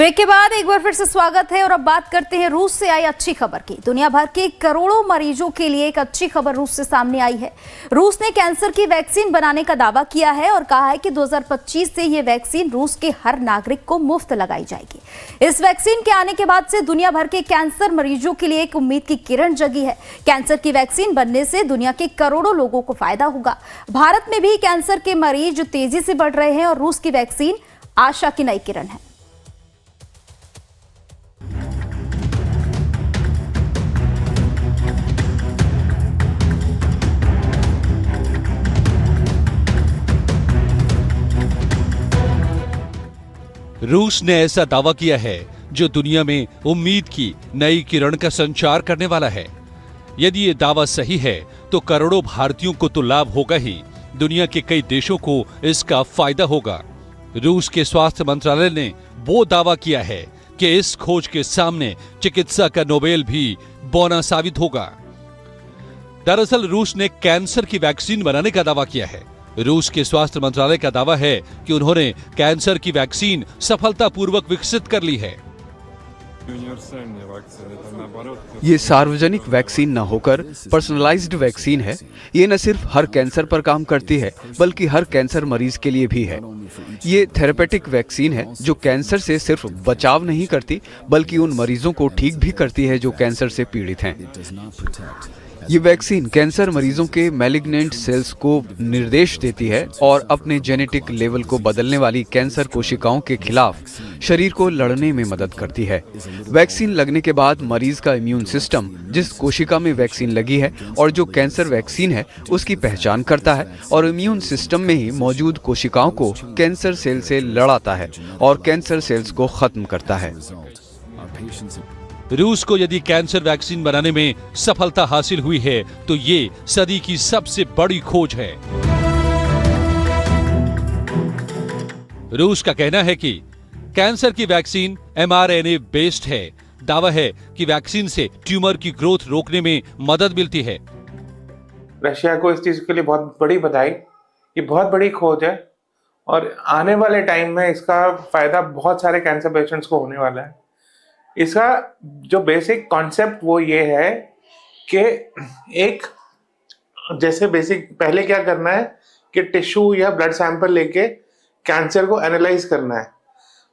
Break के बाद एक बार फिर से स्वागत है और अब बात करते हैं रूस से आई अच्छी खबर की। दुनिया भर के करोड़ों मरीजों के लिए एक अच्छी खबर रूस से सामने आई है। रूस ने कैंसर की वैक्सीन बनाने का दावा किया है और कहा है कि 2025 से ये वैक्सीन रूस के हर नागरिक को मुफ्त लगाई जाएगी। इस वैक्सीन के आने के बाद से दुनिया भर के कैंसर मरीजों के लिए एक उम्मीद की किरण जगी है। कैंसर की वैक्सीन बनने से दुनिया के करोड़ों लोगों को फायदा होगा। भारत में भी कैंसर के मरीज तेजी से बढ़ रहे हैं और रूस की वैक्सीन आशा की नई किरण है। रूस ने ऐसा दावा किया है जो दुनिया में उम्मीद की नई किरण का संचार करने वाला है। यदि ये दावा सही है तो करोड़ों भारतीयों को तो लाभ होगा ही, दुनिया के कई देशों को इसका फायदा होगा। रूस के स्वास्थ्य मंत्रालय ने वो दावा किया है कि इस खोज के सामने चिकित्सा का नोबेल भी बौना साबित होगा। दरअसल रूस ने कैंसर की वैक्सीन बनाने का दावा किया है। रूस के स्वास्थ्य मंत्रालय का दावा है कि उन्होंने कैंसर की वैक्सीन सफलतापूर्वक विकसित कर ली है। ये सार्वजनिक वैक्सीन न होकर पर्सनलाइज्ड वैक्सीन है। ये न सिर्फ हर कैंसर पर काम करती है बल्कि हर कैंसर मरीज के लिए भी है। ये थेरेपेटिक वैक्सीन है जो कैंसर से सिर्फ बचाव नहीं करती बल्कि उन मरीजों को ठीक भी करती है जो कैंसर से पीड़ित हैं। ये वैक्सीन कैंसर मरीजों के मैलिग्नेंट सेल्स को निर्देश देती है और अपने जेनेटिक लेवल को बदलने वाली कैंसर कोशिकाओं के खिलाफ शरीर को लड़ने में मदद करती है। वैक्सीन लगने के बाद मरीज का इम्यून सिस्टम जिस कोशिका में वैक्सीन लगी है और जो कैंसर वैक्सीन है उसकी पहचान करता है और इम्यून सिस्टम में ही मौजूद कोशिकाओं को कैंसर सेल से लड़ाता है और कैंसर सेल्स को खत्म करता है। रूस को यदि कैंसर वैक्सीन बनाने में सफलता हासिल हुई है तो ये सदी की सबसे बड़ी खोज है। रूस का कहना है कि कैंसर की वैक्सीन mRNA बेस्ड है। दावा है कि वैक्सीन से ट्यूमर की ग्रोथ रोकने में मदद मिलती है। रशिया को इस चीज के लिए बहुत बड़ी बधाई। ये बहुत बड़ी खोज है और आने वाले टाइम में इसका फायदा बहुत सारे कैंसर पेशेंट्स को होने वाला है। इसका जो बेसिक कॉन्सेप्ट वो ये है कि एक जैसे बेसिक पहले क्या करना है कि टिश्यू या ब्लड सैंपल लेके कैंसर को एनालाइज करना है।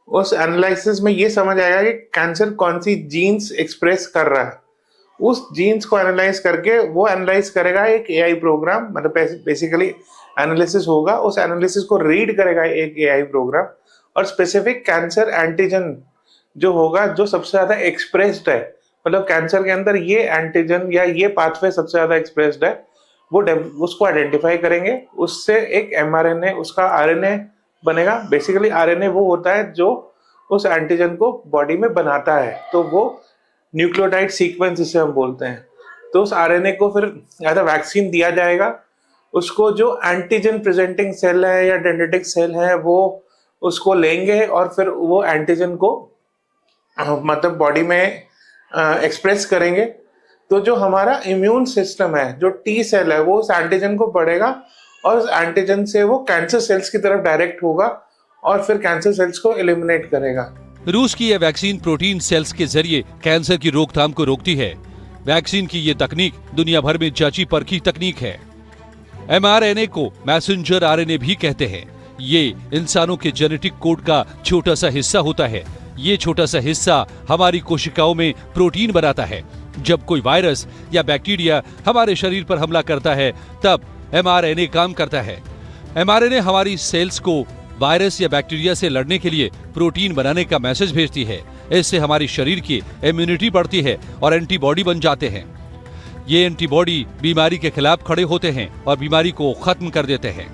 उस एनालिसिस में ये समझ आएगा कि कैंसर कौन सी जीन्स एक्सप्रेस कर रहा है। उस जीन्स को एनालाइज करके वो एनालाइज करेगा एक एआई प्रोग्राम, मतलब बेसिकली एनालिसिस होगा। उस एनालिसिस को रीड करेगा एक एआई प्रोग्राम और स्पेसिफिक कैंसर एंटीजन जो होगा जो सबसे ज्यादा एक्सप्रेस्ड है, मतलब कैंसर के अंदर ये एंटीजन या ये पाथवे सबसे ज्यादा एक्सप्रेस्ड है, वो उसको आइडेंटिफाई करेंगे। उससे एक mRNA उसका RNA बनेगा। बेसिकली RNA वो होता है जो उस एंटीजन को बॉडी में बनाता है, तो वो न्यूक्लियोटाइड सीक्वेंस जिसे हम बोलते हैं। तो उस RNA को फिर एज अ वैक्सीन दिया जाएगा। उसको जो एंटीजन प्रेजेंटिंग सेल है या डेंड्रिटिक सेल है वो उसको लेंगे और फिर वो एंटीजन को मतलब बॉडी में एक्सप्रेस करेंगे। तो जो हमारा इम्यून सिस्टम है, जो टी सेल है, वो उस एंटीजन को पढ़ेगा और उस एंटीजन से वो कैंसर सेल्स की तरफ डायरेक्ट होगा और फिर कैंसर सेल्स को एलिमिनेट करेगा। रूस की यह वैक्सीन प्रोटीन सेल्स के जरिए कैंसर की रोकथाम को रोकती है। वैक्सीन की ये तकनीक दुनिया भर में जांची परखी तकनीक है। mRNA को मैसेंजर RNA भी कहते हैं। ये इंसानों के जेनेटिक कोड का छोटा सा हिस्सा होता है। ये छोटा सा हिस्सा हमारी कोशिकाओं में प्रोटीन बनाता है। जब कोई वायरस या बैक्टीरिया हमारे शरीर पर हमला करता है तब mRNA काम करता है। mRNA हमारी सेल्स को वायरस या बैक्टीरिया से लड़ने के लिए प्रोटीन बनाने का मैसेज भेजती है। इससे हमारी शरीर की इम्यूनिटी बढ़ती है और एंटीबॉडी बन जाते हैं। ये एंटीबॉडी बीमारी के खिलाफ खड़े होते हैं और बीमारी को खत्म कर देते हैं।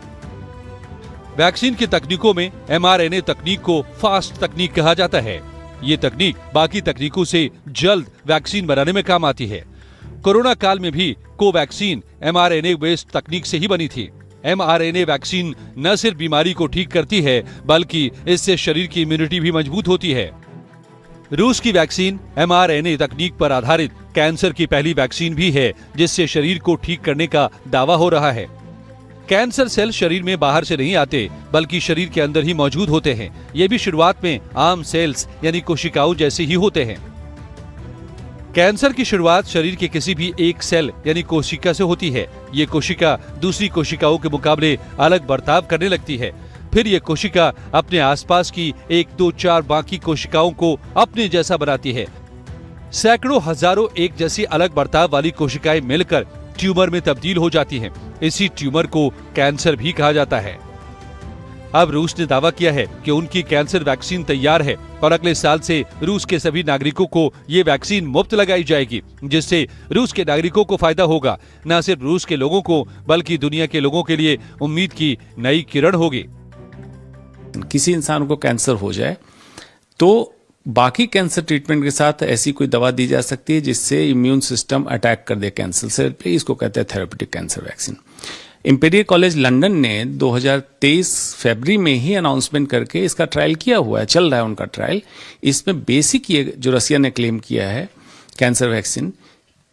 वैक्सीन की तकनीकों में mRNA तकनीक को फास्ट तकनीक कहा जाता है। ये तकनीक बाकी तकनीकों से जल्द वैक्सीन बनाने में काम आती है। कोरोना काल में भी कोवैक्सीन mRNA बेस्ड तकनीक से ही बनी थी। mRNA वैक्सीन न सिर्फ बीमारी को ठीक करती है बल्कि इससे शरीर की इम्यूनिटी भी मजबूत होती है। रूस की वैक्सीन mRNA तकनीक पर आधारित कैंसर की पहली वैक्सीन भी है जिससे शरीर को ठीक करने का दावा हो रहा है। कैंसर सेल शरीर में बाहर से नहीं आते बल्कि शरीर के अंदर ही मौजूद होते हैं। ये भी शुरुआत में आम सेल्स यानी कोशिकाओं जैसे ही होते हैं। कैंसर की शुरुआत शरीर के किसी भी एक सेल यानी कोशिका से होती है। ये कोशिका दूसरी कोशिकाओं के मुकाबले अलग बर्ताव करने लगती है। फिर ये कोशिका अपने आसपास की 1, 2, 4 बाकी कोशिकाओं को अपने जैसा बनाती है। सैकड़ों हजारों एक जैसी अलग बर्ताव वाली कोशिकाएं मिलकर ट्यूमर में तब्दील हो जाती हैं। इसी ट्यूमर को कैंसर भी कहा जाता है। अब रूस ने दावा किया है कि उनकी कैंसर वैक्सीन तैयार है और अगले साल से रूस के सभी नागरिकों को ये वैक्सीन मुफ्त लगाई जाएगी, जिससे रूस के नागरिकों को फायदा होगा। न सिर्फ रूस के लोगों को बल्कि दुनिया के लोगों के लिए उम्मीद की नई किरण होगी। किसी इंसान को कैंसर हो जाए तो बाकी कैंसर ट्रीटमेंट के साथ ऐसी कोई दवा दी जा सकती है जिससे इम्यून सिस्टम अटैक कर दे कैंसर सेल पे। इसको कहते हैं therapeutic cancer vaccine. Imperial college London ने 2023 फरवरी में ही अनाउंसमेंट करके इसका ट्रायल किया हुआ है, चल रहा है उनका ट्रायल। इसमें बेसिक ये जो रसिया ने क्लेम किया है कैंसर वैक्सीन,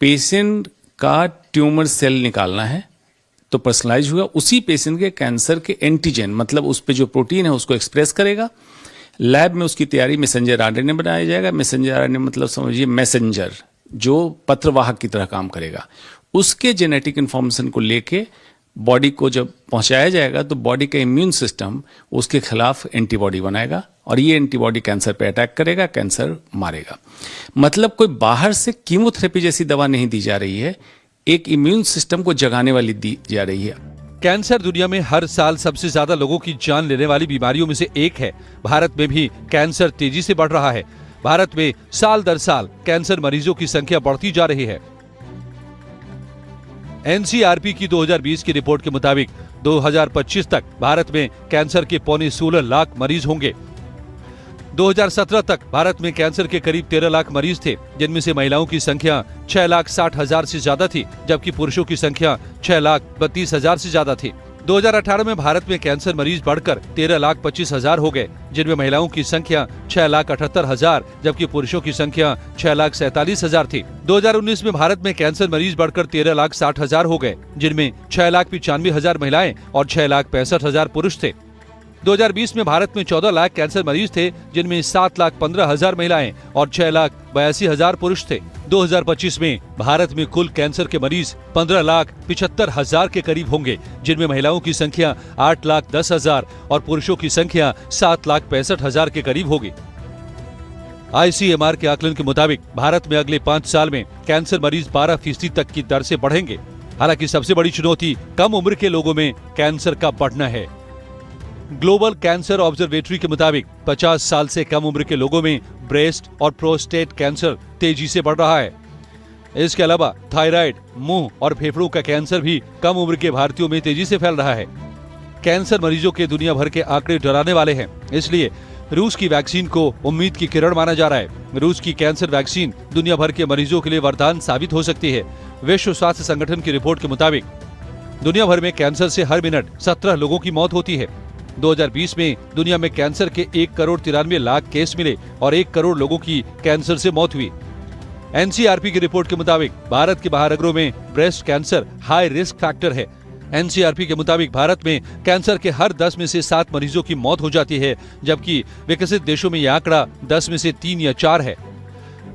पेशेंट का ट्यूमर सेल निकालना है तो पर्सनलाइज हुआ, उसी पेशेंट के कैंसर के एंटीजन मतलब उस पे जो प्रोटीन है उसको एक्सप्रेस करेगा। लैब में उसकी तैयारी मैसेंजर आरएनए बनाया जाएगा। मैसेंजर आरएनए मतलब समझिए मैसेंजर जो पत्रवाहक की तरह काम करेगा। उसके जेनेटिक इन्फॉर्मेशन को लेके बॉडी को जब पहुंचाया जाएगा तो बॉडी का इम्यून सिस्टम उसके खिलाफ एंटीबॉडी बनाएगा और ये एंटीबॉडी कैंसर पे अटैक करेगा, कैंसर मारेगा। मतलब कोई बाहर से कीमोथेरेपी जैसी दवा नहीं दी जा रही है, एक इम्यून सिस्टम को जगाने वाली दी जा रही है। कैंसर दुनिया में हर साल सबसे ज्यादा लोगों की जान लेने वाली बीमारियों में से एक है। भारत में भी कैंसर तेजी से बढ़ रहा है। भारत में साल दर साल कैंसर मरीजों की संख्या बढ़ती जा रही है। एनसीआरपी की 2020 की रिपोर्ट के मुताबिक 2025 तक भारत में कैंसर के 16.25 लाख मरीज होंगे। 2017 तक भारत में कैंसर के करीब 13 लाख मरीज थे, जिनमें से महिलाओं की संख्या 6,60,000 से ज्यादा थी, जबकि पुरुषों की संख्या 6,32,000 से ज्यादा थी। 2018 में भारत में कैंसर मरीज बढ़कर 13,25,000 हो गए, जिनमें महिलाओं की संख्या 6,78,000 जबकि पुरुषों की संख्या 6,47,000 थी। 2019 में भारत में कैंसर मरीज बढ़कर 13,60,000 हो गए, जिनमें 6,95,000 महिलाएं और 6,65,000 पुरुष थे। 2020 में भारत में 14 लाख कैंसर मरीज थे, जिनमें 7,15,000 महिलाएं और 6,82,000 पुरुष थे। 2025 में भारत में कुल कैंसर के मरीज 15,75,000 के करीब होंगे, जिनमें महिलाओं की संख्या 8,10,000 और पुरुषों की संख्या 7,65,000 के करीब होगी। ICMR के आकलन के मुताबिक भारत में अगले 5 साल में कैंसर मरीज 12% तक की दर से बढ़ेंगे। हालांकि सबसे बड़ी चुनौती कम उम्र के लोगों में कैंसर का बढ़ना है। ग्लोबल कैंसर ऑब्जर्वेटरी के मुताबिक 50 साल से कम उम्र के लोगों में ब्रेस्ट और प्रोस्टेट कैंसर तेजी से बढ़ रहा है। इसके अलावा थायराइड, मुंह और फेफड़ों का कैंसर भी कम उम्र के भारतीयों में तेजी से फैल रहा है। कैंसर मरीजों के दुनिया भर के आंकड़े डराने वाले हैं, इसलिए रूस की वैक्सीन को उम्मीद की किरण माना जा रहा है। रूस की कैंसर वैक्सीन दुनिया भर के मरीजों के लिए वरदान साबित हो सकती है। विश्व स्वास्थ्य संगठन की रिपोर्ट के मुताबिक दुनिया भर में कैंसर से हर मिनट 17 लोगों की मौत होती है। 2020 में दुनिया में कैंसर के 1,93,00,000 केस मिले और 1 करोड़ लोगों की कैंसर से मौत हुई। एनसीआरपी की रिपोर्ट के मुताबिक भारत के महानगरों में breast cancer high risk factor है। एनसीआरपी के मुताबिक भारत में कैंसर के हर 10 में से 7 मरीजों की मौत हो जाती है, जबकि विकसित देशों में यह आंकड़ा 10 में से 3 या 4 है।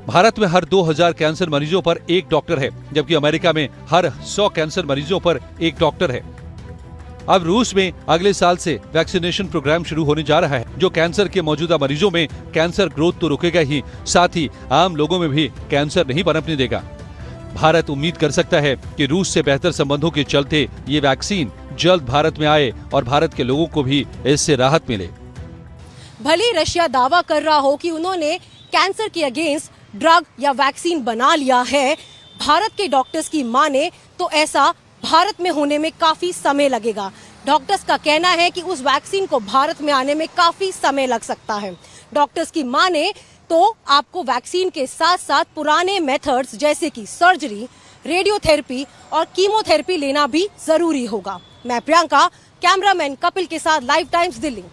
भारत में हर 2000 कैंसर मरीजों पर एक डॉक्टर है, जबकि अमेरिका में हर 100 कैंसर मरीजों पर एक डॉक्टर है। अब रूस में अगले साल से वैक्सीनेशन प्रोग्राम शुरू होने जा रहा है, जो कैंसर के मौजूदा मरीजों में कैंसर ग्रोथ तो रोकेगा ही, साथ ही आम लोगों में भी कैंसर नहीं पनपने देगा। भारत उम्मीद कर सकता है कि रूस से बेहतर संबंधों के चलते ये वैक्सीन जल्द भारत में आए और भारत के लोगों को भी इससे राहत मिले। भले रशिया दावा कर रहा हो कि उन्होंने कैंसर के अगेंस्ट ड्रग या वैक्सीन बना लिया है, भारत के डॉक्टर्स की माने तो ऐसा भारत में होने में काफी समय लगेगा। डॉक्टर्स का कहना है कि उस वैक्सीन को भारत में आने में काफी समय लग सकता है। डॉक्टर्स की माने तो आपको वैक्सीन के साथ साथ पुराने मेथड्स जैसे कि सर्जरी, रेडियोथेरेपी और कीमोथेरेपी लेना भी जरूरी होगा। मैं प्रियंका, कैमरामैन कपिल के साथ लाइव टाइम्स दिल्ली।